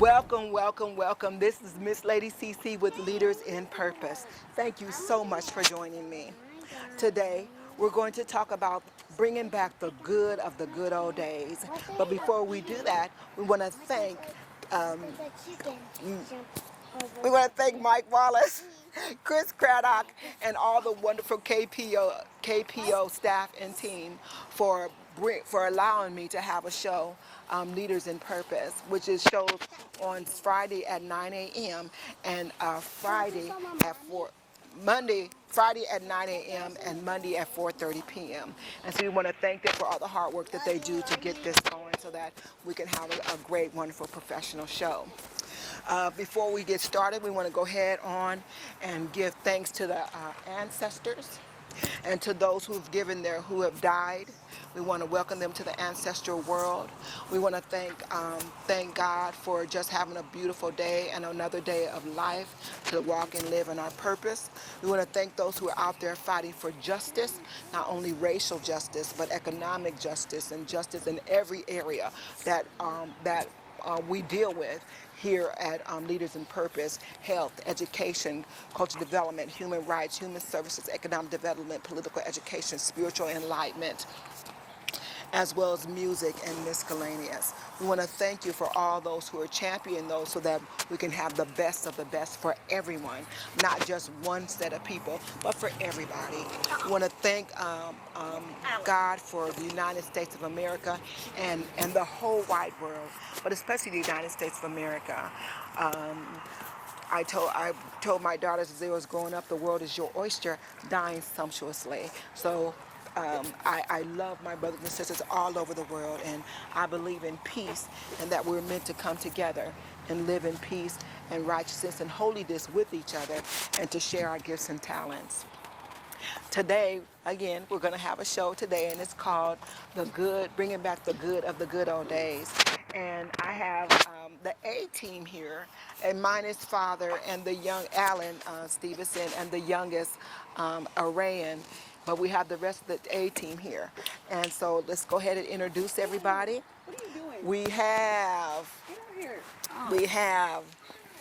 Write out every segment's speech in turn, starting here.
Welcome, welcome, welcome. This is Miss Lady CC with Leaders in Purpose. Thank you so much for joining me. Today, we're going to talk about bringing back the good of the good old days. But before we do that, we want to thank um, Mike Wallace, Chris Craddock, and all the wonderful KPO staff and team for allowing me to have a show, Leaders in Purpose, which is shows on Friday at 9 a.m. and Friday at 4. Friday at 9 a.m. and Monday at 4:30 p.m. And so we want to thank them for all the hard work that they do to get this going so that we can have a great, wonderful, professional show. Before we get started, we want to go ahead on and give thanks to the ancestors and to those who have died. We want to welcome them to the ancestral world. We want to thank God for just having a beautiful day and another day of life to walk and live in our purpose. We want to thank those who are out there fighting for justice, not only racial justice, but economic justice and justice in every area that we deal with here at Leaders in Purpose: health, education, cultural development, human rights, human services, economic development, political education, spiritual enlightenment, as well as music and miscellaneous. We want to thank you for all those who are championing those so that we can have the best of the best for everyone, not just one set of people, but for everybody. We want to thank God for the United States of America and the whole wide world, but especially the United States of America. I told my daughters as they was growing up, the world is your oyster, dying sumptuously. So I love my brothers and sisters all over the world, and I believe in peace and that we're meant to come together and live in peace and righteousness and holiness with each other and to share our gifts and talents. Today, again, we're going to have a show today, and it's called Bringing Back the Good of the Good Old Days. And I have the A team here, and mine is father and the young Alan Stevenson and the youngest Arayan. But we have the rest of the A team here. And so let's go ahead and introduce everybody. What are you doing? We have, Get out here. we have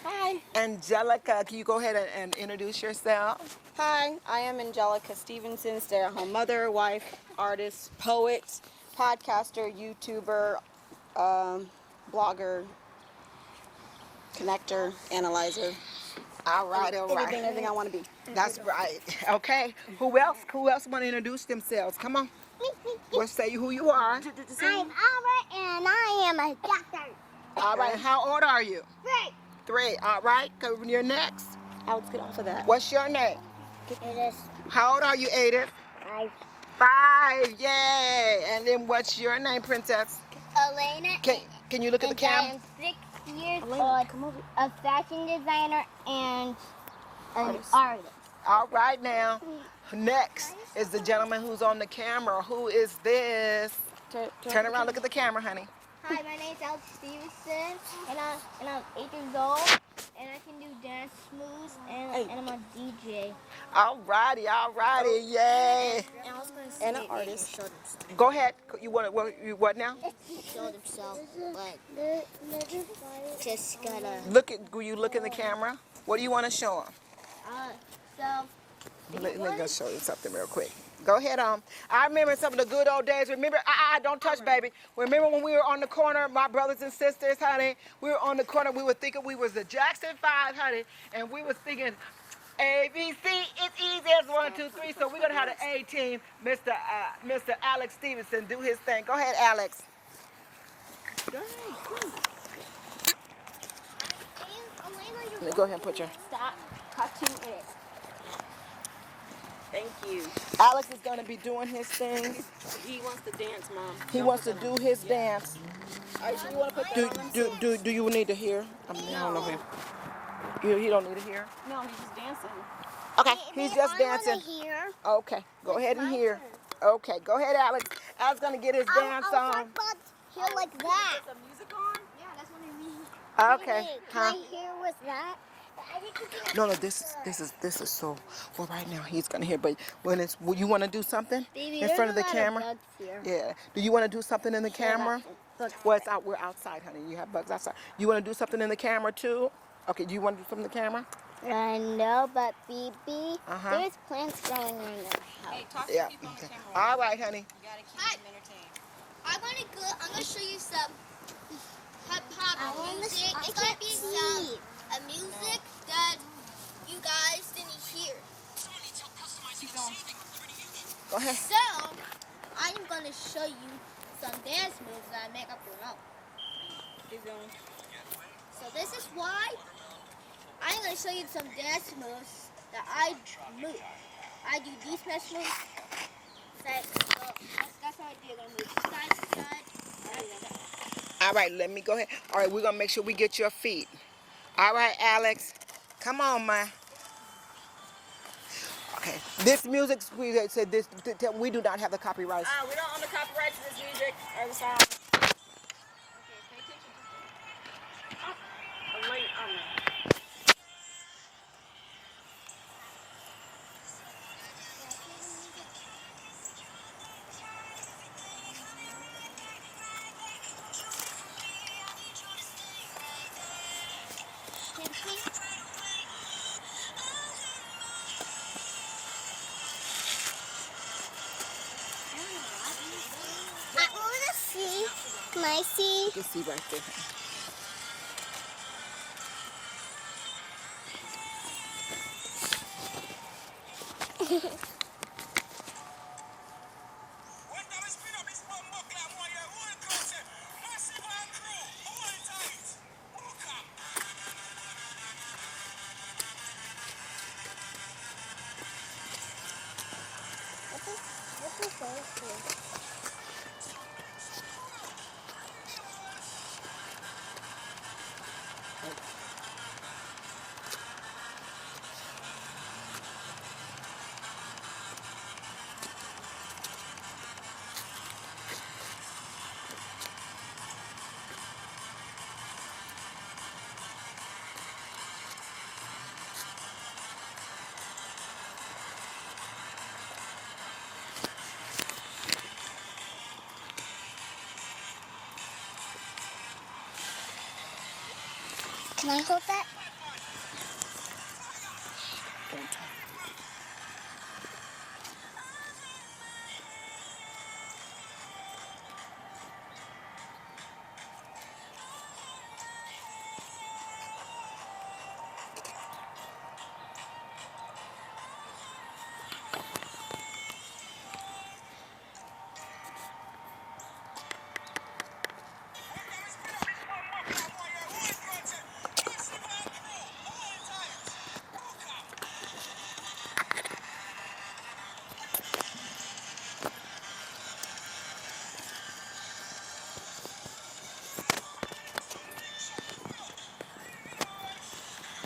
Hi. Angelica. Can you go ahead and introduce yourself? Hi, I am Angelica Stevenson, stay-at-home mother, wife, artist, poet, podcaster, YouTuber, blogger, connector, analyzer. All right, all right. Anything I want to be. That's right. Okay. Who else want to introduce themselves? Come on. Well, say who you are. I'm Albert and I am a doctor. All right. How old are you? 3. 3. All right. You're next. Alex, get off of that. What's your name? It is How old are you, Ada? 5. 5. Yay. And then what's your name, princess? Elena. Can you look at the I camera? am 6 years Elena, old, come over. a fashion designer and an artist. All right now. Next is the gentleman who's on the camera. Who is this? Turn around, look at the camera, honey. Hi, my name is Alex Stevenson, and I'm 8 years old, and I can do dance moves, and I'm a DJ. All righty, yay. And I was going to And an artist. Go ahead. You want what now? Showed himself, but just gotta. Will you look in the camera? What do you want to show him? So Let me go show you something real quick. Go ahead on. I remember some of the good old days. Remember, don't touch, baby. Remember when we were on the corner, my brothers and sisters, honey? We were on the corner. We were thinking we was the Jackson 5, honey, and we was thinking A, B, C. It's easy as 1, 2, 3. So we're gonna have the A team, Mr. Alex Stevenson, do his thing. Go ahead, Alex. Let me go ahead and put your. stop touching it. Thank you. Alex is gonna be doing his thing. He wants to dance, Mom. He wants to do his dance. All right, so you want to put that on him? Do you need to hear? I don't know him. He don't need to hear? No, he's just dancing. Okay, he's just dancing. Here. Okay, go ahead and hear. Okay, go ahead, Alex. Alex gonna get his dance on. Here like that. Is the music on? Yeah, that's what I mean. Okay, Can huh? I hear with that? No, this is so. Well, right now he's gonna hear, but you want to do something Baby, in front of the there's a lot camera? bugs here. Yeah. Do you want to do something in the camera? bugs. Well, it's out. We're outside, honey. You have bugs outside. You want to do something in the camera too? Okay. Do you want to do something in the camera? No, but BB, Uh-huh. there's plants growing around our house. Hey, talk to Yeah. people on the Okay. camera. All right, honey. You gotta keep them entertained. I'm gonna show you some hip hop music. It's gonna be some music that you guys didn't hear. Keep going. Go ahead. So, I'm gonna show you some dance moves that I make up your own. Keep going. So this is why I'm gonna show you some dance moves that I move. I do these dance moves. That's how I do. I'm gonna move side to side. All right. Let me go ahead. All right. We're gonna make sure we get your feet. All right, Alex. Come on, ma. Okay. This music. We said this. We do not have the copyrights. We don't own the copyright to this music or the song. Okay, pay attention. I'm late on that. I wanna see. Can I see? You can see right there. What's this for? Can I hold that?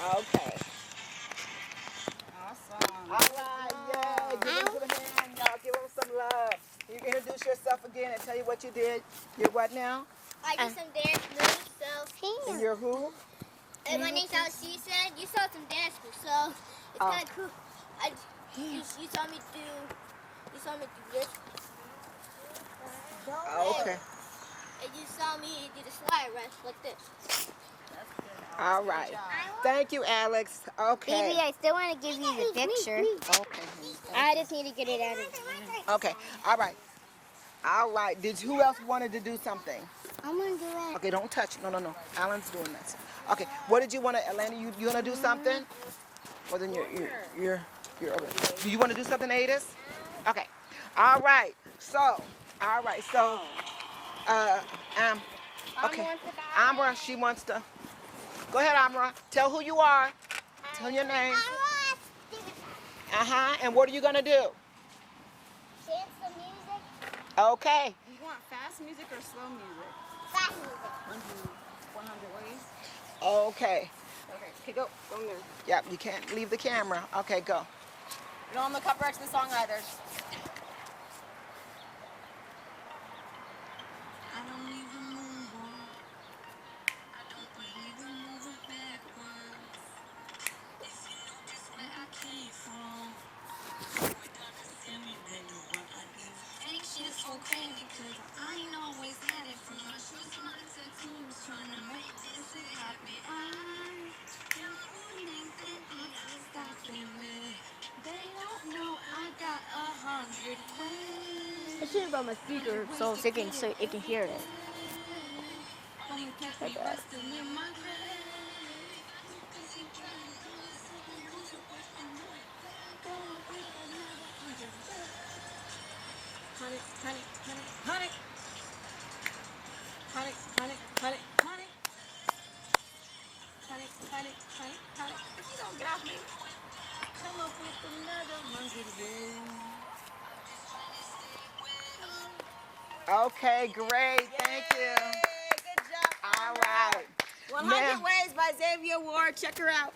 Okay. Awesome. All right, yay. Give them some hand, y'all. Give them some love. You can introduce yourself again and tell you what you did. You're what now? I do some dance moves. So, And you're who? and my name's Stevenson. You saw some dance moves, so it's Oh. kind of cool. You saw me do. You saw me do this. Okay. And you saw me do the slide rest like this. All right. Thank you, Alex. Okay. BB, I still want to give you the picture. Okay. I just need to get it out of Okay. All right. All right. Who else wanted to do something? I'm going to do it. Okay, don't touch. No. Alan's doing this. Okay. What did you want to, Atlanta? You want to do something? Well, then you're over. Do you want to do something, Adis? Okay. All right. So, okay. Amra, she wants to. Go ahead, Amra. Tell who you are. Tell your name. And what are you gonna do? Dance some music. Okay. You want fast music or slow music? Fast music. 100 ways? Okay. Okay, go. Go in there. Yep, you can't leave the camera. Okay, go. You don't own the copyright to the song either. So crazy, cause I ain't always had it from my shoes. turn it on my speaker so it can hear it. Like that. Honey, honey, honey, honey. Honey, honey, honey, honey. Honey, honey, honey, honey. You don't get off me. Come up with another one today. Okay, great. Thank you. Good job. All right. 100 Now- Ways by Xavier Ward. Check her out.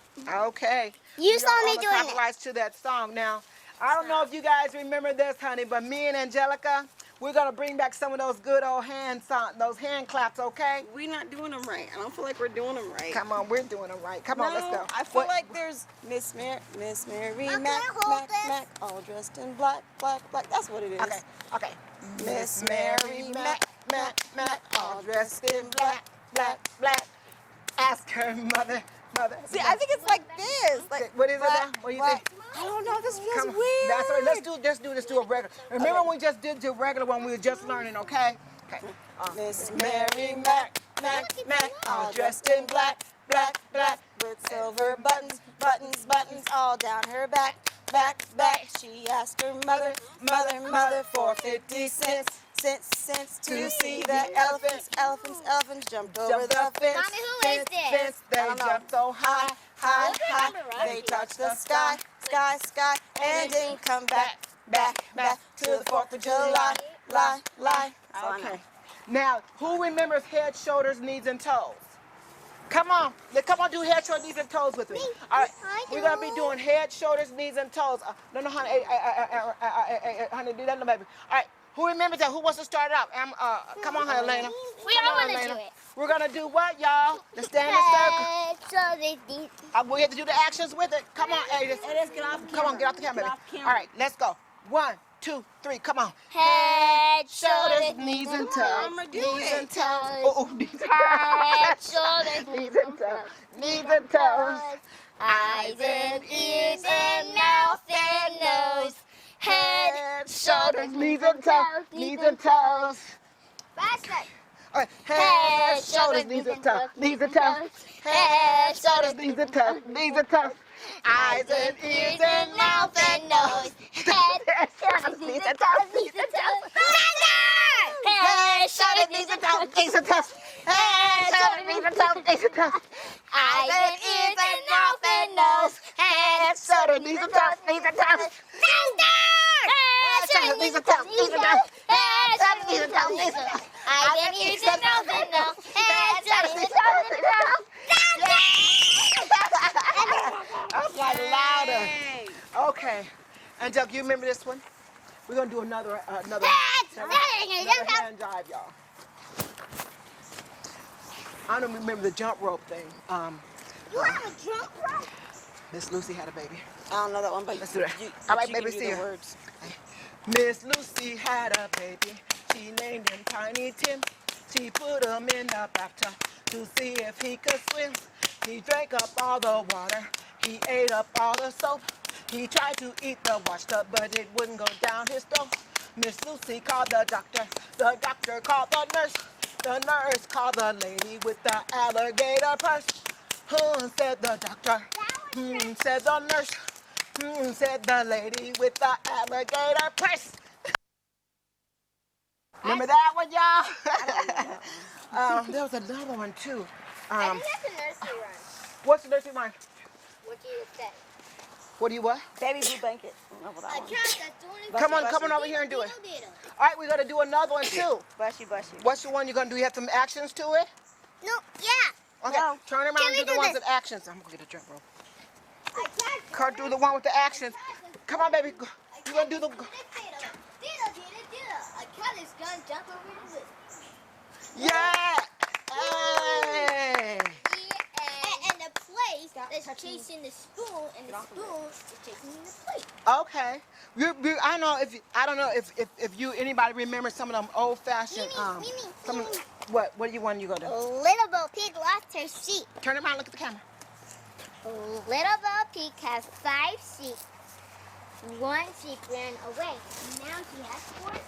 Okay. You We saw are me on the doing it. copyrights to that song. Now, I don't know if you guys remember this, honey, but me and Angelica, we're gonna bring back some of those good old those hand claps, okay? We're not doing them right. I don't feel like we're doing them right. Come on, we're doing them right. Come on, let's go. I feel What- like there's Miss Mary can't Mac, hold Mac, this. Mac, all dressed in black, black, black. That's what it is. Okay, okay. Miss Mary Mac, Mac, Mac, all dressed in black, black, black. Ask her mother. See, I think it's like this. Like, What is it black, now? What do you black. think? I don't know. This feels Come on. weird. That's right. Let's do a regular. Remember when we just did the regular one? We were just learning, okay? Okay. Miss Mary Mac, Mac, Mac, all dressed in black, black, black, with silver buttons, buttons, buttons all down her back, back, back. She asked her mother, mother, mother for 50 cents, cents to see the elephants, elephants, elephants jumped over the fence. Mommy, who is this? Fence, they I don't know. jumped so high, high, high. They touched the sky, sky, sky, and didn't come back, back, back to the 4th of July, lie, lie. Okay. Now, who remembers head, shoulders, knees, and toes? Come on. Come on, do head, shoulders, knees, and toes with me. All right. I We're going to be do. doing head, shoulders, knees, and toes. No, honey. Honey, do that, no, baby. All right. Who remembers that? Who wants to start it out? Come on, honey, Elena. We Come all on, want to Elena. do it. We're going to do what, y'all? Let's stand in a circle. So they We have to do the actions with it. Come on, Adis. Let's get off Come on, get off the camera. Get off baby. camera. All right, let's go. 1, 2, 3. Come on. head, Shoulders, knees, and toes. I'ma do Knees it. and toes. Oh, knees and Head, toes. shoulders, Knees and toes. Knees and toes. eyes and ears and mouth and nose. Head, shoulders, knees and toes. Knees and toes. faster. All right. Head, shoulders, knees and toes. Knees and toes. Head, shoulders, knees and toes. Knees and toes. Eyes and ears and mouth and nose. Head, shoulders, Knees and toes. Knees and toes. Head, shoulders, knees and toes. Knees and toes. Head, shoulders, knees and toes. Knees and toes. Eyes and ears and mouth and nose. Head, Shoulders, knees and toes. Knees and toes. Head, shoulders, knees and toes. Knees and toes. Head, shoulders, knees and toes. Knees and toes. Eyes and ears and mouth and nose. Head, shoulders, knees and toes. Knees and toes. That's like louder. Okay. Angelica, you remember this one? We're gonna do another hand jive, y'all. I don't remember the jump rope thing. You have a jump rope? Miss Lucy had a baby. I don't know that one, but Let's do that. you, All right, you baby, can do see the ya. words. Miss Lucy had a baby. She named him Tiny Tim. She put him in the bathtub to see if he could swim. He drank up all the water. He ate up all the soap. He tried to eat the wash tub, but it wouldn't go down his throat. Miss Lucy called the doctor. The doctor called the nurse. The nurse called the lady with the alligator purse. Said the doctor. Said the nurse. Said the lady with the alligator purse. Remember that one, y'all? There was another one too. I think that's a nursery rhyme. What's the nursery rhyme? What do you say? What do you what? Baby blue blanket. I don't know what that A one. cat that's doing it. Come on, Bushy, come on bushy. over here and do it. Diddle. All right, we're gonna do another one too. Bushy, bushy. What's the one you're gonna do? You have some actions to it? No, yeah. Okay, No. turn around Can and we do the do ones this? with actions. I'm gonna get a jump rope. A cat. Kurt, do the one with the actions. Come on, baby. You're gonna do the. Diddle. A cat is gonna jump over the wheel. Yeah! Hey! And the plate is chasing the spoon, and the spoon is chasing the plate. Okay. I don't know if you anybody remember some of them old fashioned some of what do you want you gonna do? Little Bo Peep lost her sheep. Turn around, look at the camera. Little Bo Peep has 5 sheep. One sheep ran away. Now she has 4 sheep.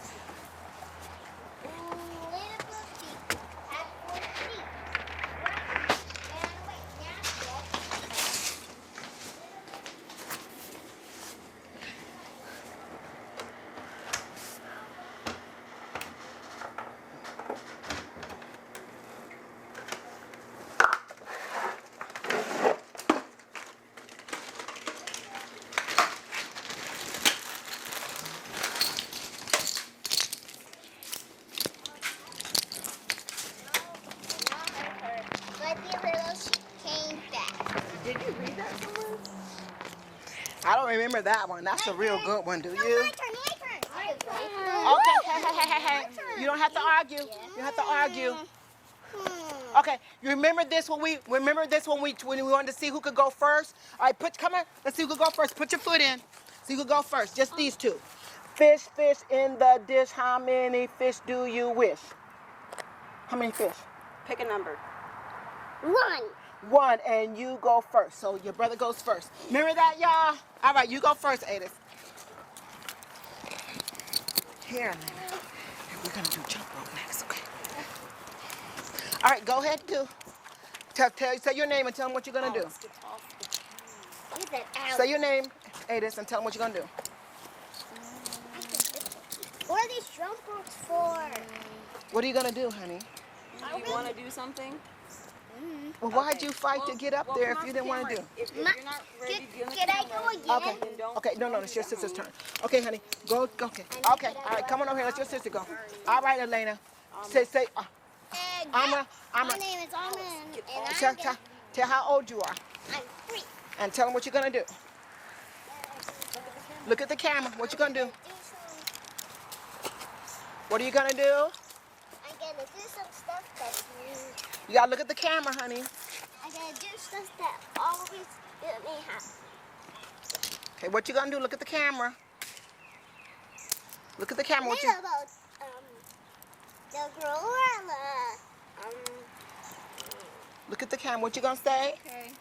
Did you read that somewhere? I don't remember that one. That's a real good one, do you? My turn. Okay, hey. You don't have to argue. You don't have to argue. Okay, you remember this when we wanted to see who could go first? All right, come here. Let's see who could go first. Put your foot in. See who could go first. Just these two. Fish in the dish. How many fish do you wish? How many fish? Pick a number. 1. One, and you go first. So your brother goes first. Remember that, y'all? All right, you go first, Adis. Here, we're gonna do jump rope next, okay? All right, go ahead, say your name and tell them what you're gonna do. Get that out. Say your name, Adis, and tell them what you're gonna do. What are these jump ropes for? What are you gonna do, honey? Do you want to do something? Well, why'd you fight to get up there if come you off didn't the want to do? camera. If you're not ready to be on the Can I camera, go again? Okay. then don't. Okay, no, it's your sister's turn. Okay, honey, go. Okay, all right, come on over here. Let your sister go. All right, Elena. Say. My Amma. name is Almond, and Tell how old you are, I'm 3. and tell them what you're gonna do. Look at the camera. What you gonna do? What are you gonna do? I'm gonna do some stuff that's new. You gotta look at the camera, honey. I'm gonna do stuff that always make me happy. Okay, what you gonna do? Look at the camera. Look at the camera. What you? About the gorilla. Look at the camera. What you gonna say? Okay.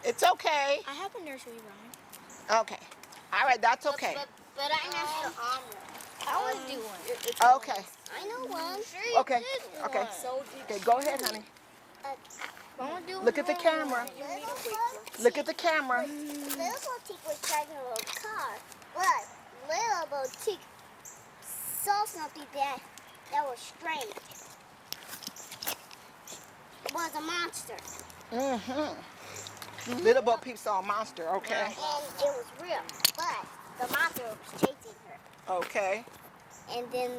It's okay. I have a nursery rhyme. Okay. All right, that's okay. But I know the omelet. I want to do one. Okay. I know one. Okay. Okay. Okay, go ahead, honey. I want to do Look at the camera. Look at the camera. Little Boutique was driving a little car, but Little Boutique saw something that was strange. It was a monster, Mm-hmm. Little Bo Peep saw a monster, okay? and it was real, but the monster was chasing her. Okay. And then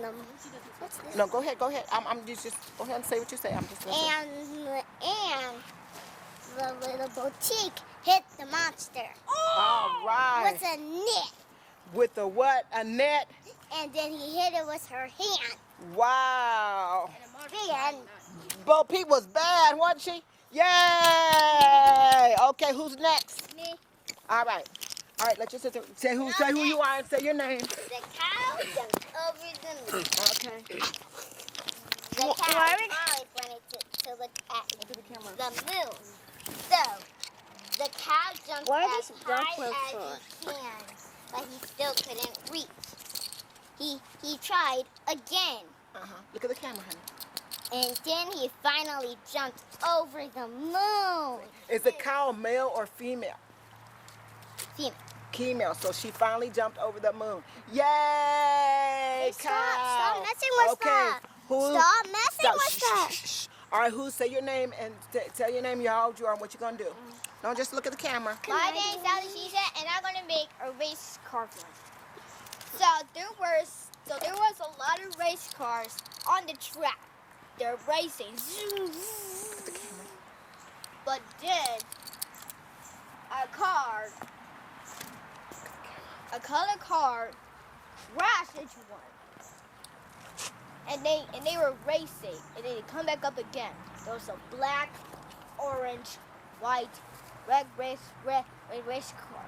what's this? No, go ahead. I'm just go ahead and say what you say. I'm just listening. And the Little Boutique hit the monster All right. with a net, With a what? A net? and then he hit it with her hand. Wow. And Bo Peep was bad, wasn't she? Yay! Okay, who's next? me, All right, let your sister say who you are and say your name. the cow jumped over the moon. Okay. The cow always wanted to look at the moon. So, the cow jumped What are as these jump high ropes as he can, but he still couldn't reach. He tried again, Look at the camera, honey. and then he finally jumped over the moon. Is the cow male or female? Female. Female. So she finally jumped over the moon. Yay, cow! Stop messing with Okay. that. Who? Stop messing with Shh, that. shh, shh. All right, who? Say your name and tell your name, how old you are, and what you gonna do. Don't just look at the camera. My name's Alicia, and I'm gonna make a race car for us. So there was a lot of race cars on the track. They're racing. Zoom, zoom. But then a colored car crashed into one. And they were racing, and then they come back up again. There was a black, orange, white, red race car.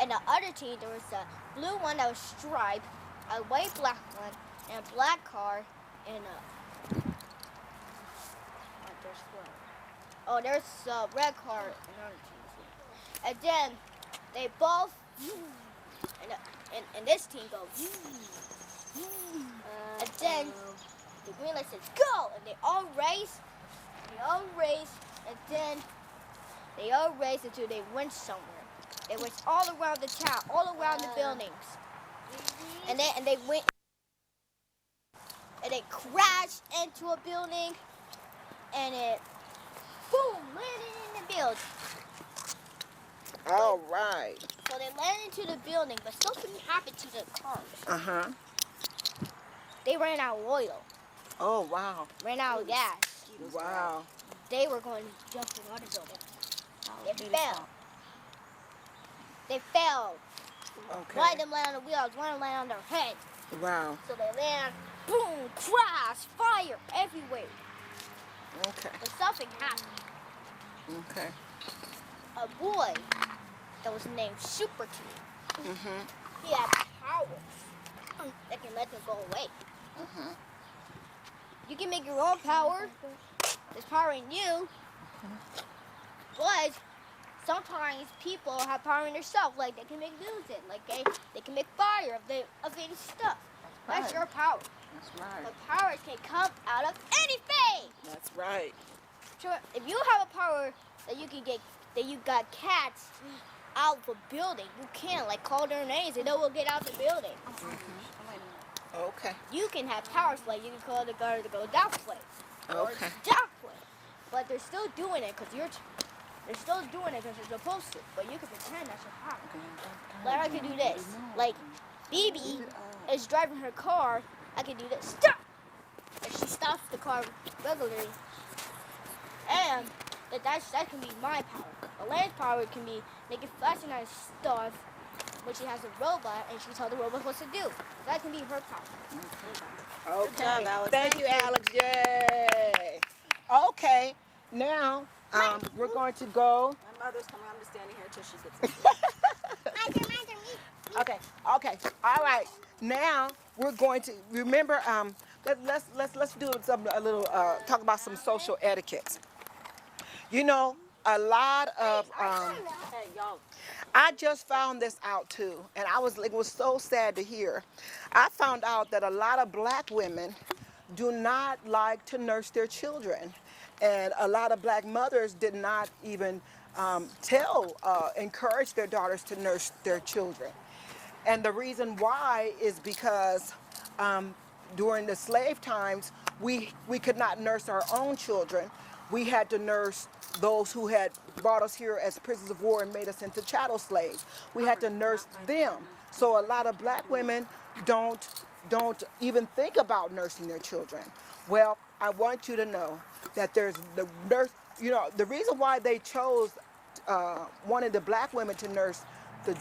And the other team, there was a blue one that was striped, a white black one, and a black car, and there's a red car and another team. And then they both, and this team goes, and then the green light says go, and they all race, and then they all race until they went somewhere. They went all around the town, all around the buildings, and they went, and they crashed into a building, and it boom landed in the building. All right. So they landed into the building, but something happened to the cars. They ran out of oil, Oh wow. ran out of gas. Wow. They were going to jump in another building. They fell. They fell. Okay. One of them landed on the wheels, one of them landed on their head. Wow. So they land, boom, crash, fire everywhere. Okay. But something happened. Okay. A boy that was named Super King. Mhm. He had powers that can let them go away. Mhm. You can make your own power. There's power in you. But sometimes people have power in themselves. Like they can make music. Like they can make fire of any stuff. That's right. your power. That's right. But powers can come out of anything. That's right. Sure, if you have a power that you can get, that you got cats out of a building, you can like call their names and they will get out the building. Okay. You can have powers like you can call the guard to go that place. Or Okay. that place. But they're still doing it because they're still doing it because they're supposed to. But you can pretend that's your power. Like I can do this. Like BB is driving her car. I can do this. Stop! And she stops the car regularly. And that can be my power. Elaine's power can be making flashing lights stuff when she has a robot and she tells the robot what to do. That can be her power. Okay. job, Alex. Thank you, Alex. Yay. Okay. Now we're going to go. My mother's coming. I'm just standing here until she gets it. Okay. Okay. All right. Now we're going to remember. Let's do a little talk about some social etiquettes. You know, a lot of. Hey, y'all. I just found this out too, and it was so sad to hear. I found out that a lot of black women do not like to nurse their children, and a lot of black mothers did not even encourage their daughters to nurse their children. And the reason why is because during the slave times, we could not nurse our own children. We had to nurse those who had brought us here as prisoners of war and made us into chattel slaves. We had to nurse them. So a lot of black women don't even think about nursing their children. Well, I want you to know that there's the nurse. You know, the reason why they chose wanted the black women to nurse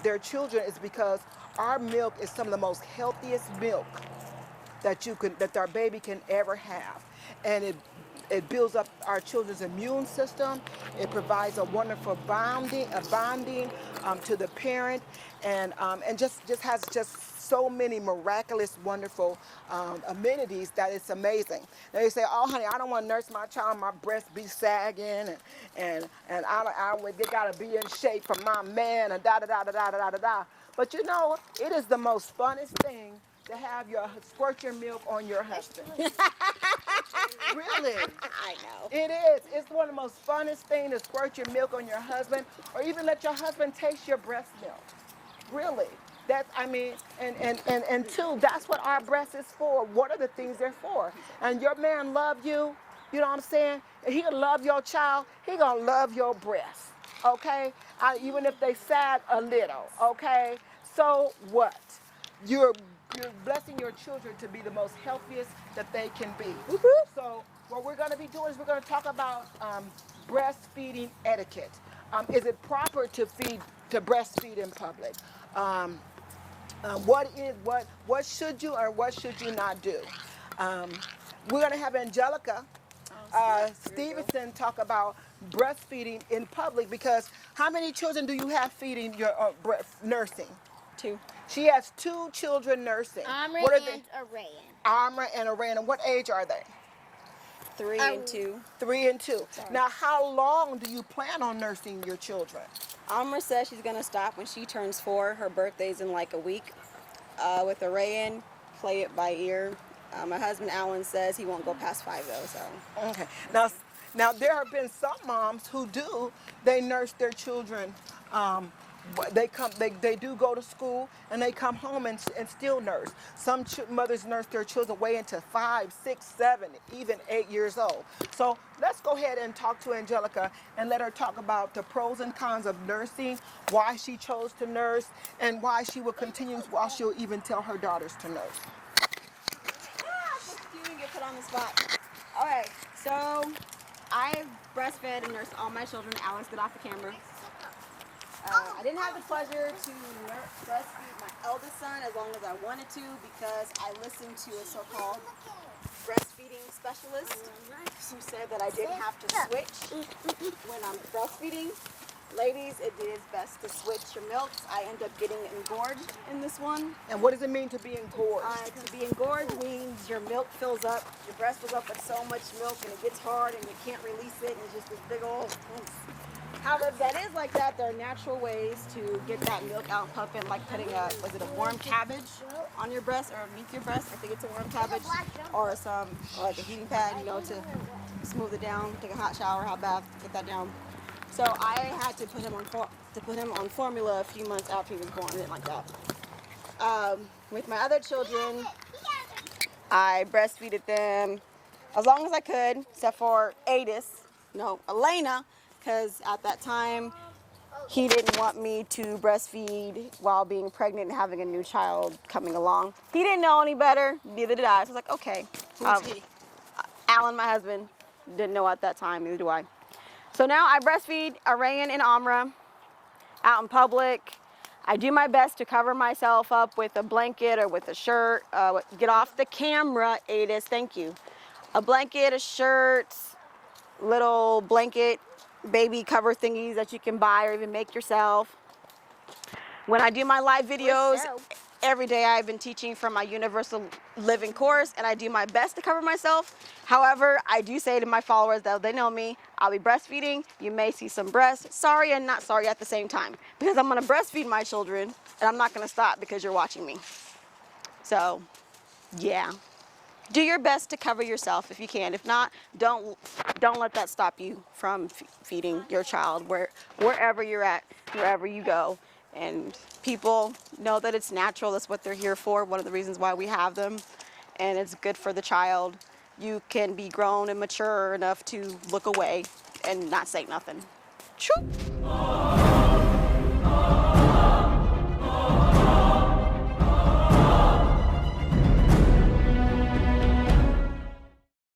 their children is because our milk is some of the most healthiest milk that our baby can ever have, and it builds up our children's immune system. It provides a wonderful bonding to the parent, and just has so many miraculous, wonderful amenities that it's amazing. Now you say, "Oh, honey, I don't want to nurse my child. My breast be sagging, and they gotta be in shape for my man, and da da da da da da da da." But you know, it is the most funnest thing to have squirt your milk on your husband. Really. I know. It is. It's one of the most funnest things to squirt your milk on your husband, or even let your husband taste your breast milk. Really. And two, that's what our breast is for. What are the things they're for? And your man love you, you know what I'm saying? And he'll love your child, he gonna love your breast. Okay? Even if they sag a little, okay? So what? You're blessing your children to be the most healthiest that they can be. So what we're going to be doing is we're going to talk about breastfeeding etiquette. Is it proper to breastfeed in public? What should you or what should you not do? We're going to have Angelica Stevenson talk about breastfeeding in public, because how many children do you have feeding your nursing? 2. She has 2 children nursing. Amra What are and they? Arayan. Armor and Arana. What age are they? 3 and 2. 3 and 2. Now, how long do you plan on nursing your children? Alma says she's gonna stop when she turns 4. Her birthday's in like a week. With Arayan, play it by ear. My husband Alan says he won't go past 5 though. So. Okay. Now there have been some moms who they nurse their children. They do go to school and they come home and still nurse. Some mothers nurse their children way into 5, 6, 7, even 8 years old. So let's go ahead and talk to Angelica and let her talk about the pros and cons of nursing, why she chose to nurse, and why she will continue, while she'll even tell her daughters to nurse. You get put on the spot. All right, so I've breastfed and nursed all my children. Alex, get off the camera. I didn't have the pleasure to breastfeed my eldest son as long as I wanted to because I listened to a so-called breastfeeding specialist who said that I didn't have to switch when I'm breastfeeding. Ladies, it is best to switch your milks. I end up getting engorged in this one. And what does it mean to be engorged? To be engorged means your milk fills up, your breast fills up with so much milk and it gets hard and you can't release it and it's just this big old However, that is like that. There are natural ways to get that milk out and pump it, like putting was it a warm cabbage on your breast or beneath your breast? I think it's a warm cabbage or like a heating pad, you know, to smooth it down, take a hot shower, hot bath, get that down. So I had to put him on formula a few months after he was born. I didn't like that. With my other children, I breastfeeded them as long as I could, except for Elena, because at that time he didn't want me to breastfeed while being pregnant and having a new child coming along. He didn't know any better, neither did I. So I was like, okay. Who's he? Alan, my husband, didn't know at that time, neither do I. So now I breastfeed Arayan and Amra out in public. I do my best to cover myself up with a blanket or with a shirt. Get off the camera, Adis, thank you. A blanket, a shirt, little blanket, baby cover thingies that you can buy or even make yourself. When I do my live videos, every day I've been teaching from my Universal Living course and I do my best to cover myself. However, I do say to my followers that they know me, I'll be breastfeeding. You may see some breasts. Sorry and not sorry at the same time because I'm going to breastfeed my children and I'm not going to stop because you're watching me. So, yeah. Do your best to cover yourself if you can. If not, don't let that stop you from feeding your child wherever you're at, wherever you go. And people know that it's natural. That's what they're here for. One of the reasons why we have them. And it's good for the child. You can be grown and mature enough to look away and not say nothing. Choo!